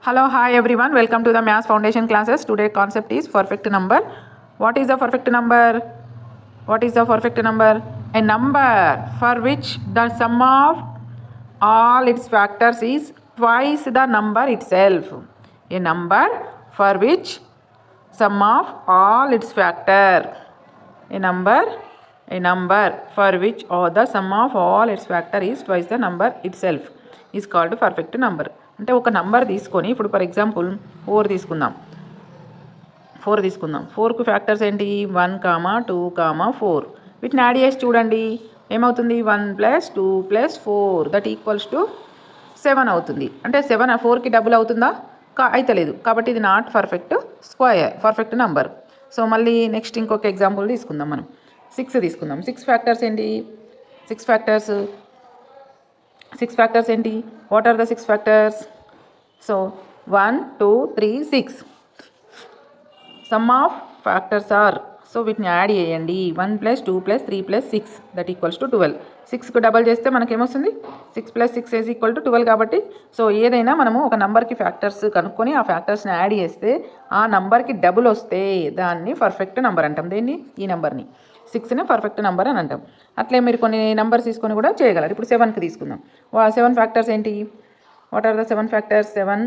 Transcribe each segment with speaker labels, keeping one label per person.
Speaker 1: Hello, hi everyone. Welcome to the Maths Foundation classes. Today concept is perfect number. What is the perfect number? What is the perfect number? A number for which the sum of all its factors is twice the number itself. A number for which sum of all its factor. A number for which the sum of all its factor is twice the number itself is called perfect number. అంటే ఒక number తీసుకొని ఇప్పుడు for example 4 తీసుకుందాం. 4కు factors ఏంటి 1, 2, 4. వీటిని add చేసి చూడండి ఏమవుతుంది 1 + 2 + 4 దట్ ఈక్వల్స్ టు 7 అవుతుంది. అంటే 7 4కి డబుల్ అవుతుందా అయితే లేదు కాబట్టి ఇది నాట్ పర్ఫెక్ట్ నంబర్. సో మళ్ళీ నెక్స్ట్ ఇంకొక ఎగ్జాంపుల్ తీసుకుందాం. మనం 6 తీసుకుందాం. 6 ఫ్యాక్టర్స్ ఏంటి 6 ఫ్యాక్టర్స్ ఏంటి what are the 6 factors? So 1, 2, 3, 6 sum of factors are so వీటిని యాడ్ చేయండి 1 + 2 + 3 + 6 దట్ ఈక్వల్స్ టు 12. 6కు డబల్ చేస్తే మనకేమొస్తుంది 6 + 6 ఈజ్ ఈక్వల్ టు 12 కాబట్టి సో ఏదైనా మనము ఒక నెంబర్కి ఫ్యాక్టర్స్ కనుక్కొని ఆ ఫ్యాక్టర్స్ని యాడ్ చేస్తే ఆ నెంబర్కి డబుల్ వస్తే దాన్ని పర్ఫెక్ట్ నెంబర్ అంటాం. దేన్ని ఈ నెంబర్ని 6ని పర్ఫెక్ట్ నెంబర్ అని అంటాం. అట్లే మీరు కొన్ని నెంబర్స్ తీసుకొని కూడా చేయగలరు. ఇప్పుడు 7కి తీసుకుందాం. 7 ఫ్యాక్టర్స్ ఏంటి what are the 7 factors? 7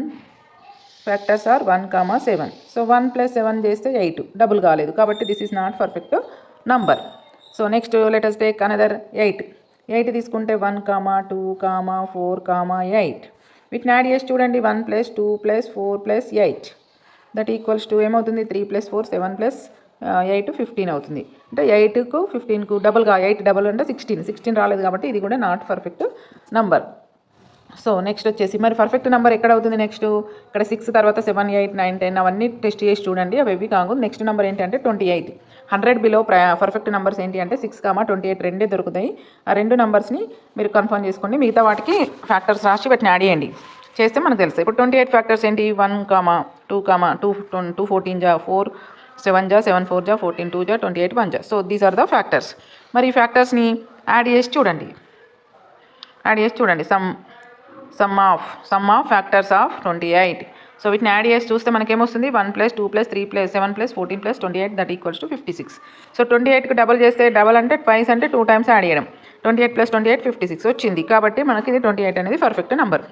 Speaker 1: factors are 1, 7. So 1 + 7 చేస్తే 8 డబుల్ కాలేదు కాబట్టి this is not perfect number. So next let us take another 8 తీసుకుంటే 1, 2, 4, 8 వీటిని యాడ్ చేసి చూడండి 1 + 2 + 4 + 8 దట్ ఈక్వల్స్ టు ఏమవుతుంది 3 + 4 7 + 8 15 అవుతుంది. అంటే 8కు 15కు డబుల్గా 8 డబుల్ అంటే 16 రాలేదు కాబట్టి ఇది కూడా not perfect number. So next వచ్చేసి మరి పర్ఫెక్ట్ నెంబర్ ఎక్కడ అవుతుంది? నెక్స్ట్ ఇక్కడ 6 తర్వాత 7, 8, 9, 10 అవన్నీ టెస్ట్ చేసి చూడండి. అవి కాకుండా నెక్స్ట్ నెంబర్ ఏంటంటే 28. 100 బిలో పర్ఫెక్ట్ నెంబర్స్ ఏంటి అంటే 6, 28 రెండే దొరుకుతాయి. ఆ రెండు నెంబర్స్ని మీరు కన్ఫర్మ్ చేసుకోండి. మిగతా వాటికి ఫ్యాక్టర్స్ రాసి వాటిని యాడ్ చేయండి చేస్తే మనకు తెలుసు. ఇప్పుడు 28 ఫ్యాక్టర్స్ ఏంటి 1, 2, 2 14 జా 4 7 జా 7 4 జా 14 2 జా 28 1 జా. So these are the factors. మరి ఈ ఫ్యాక్టర్స్ని యాడ్ చేసి చూడండి sum of factors of 28. So వీటిని యాడ్ చేసి చూస్తే మనకేమొస్తుంది 1 + 2 + 3 + 7 + 14 + 28 దట్ ఈక్వల్స్ టు 56. సో 28కి డబల్ చేస్తే డబల్ అంటే ట్వైస్ అంటే 2 టైమ్స్ యాడ్ చేయడం 28 + 28 56 వచ్చింది. కాబట్టి మనకి ఇది 28 అనేది పర్ఫెక్ట్ నెంబర్.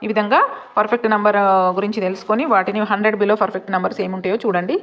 Speaker 1: ఈ విధంగా పర్ఫెక్ట్ నెంబర్ గురించి తెలుసుకొని వాటిని 100 బిలో పర్ఫెక్ట్ నెంబర్స్ ఏముంటాయో చూడండి.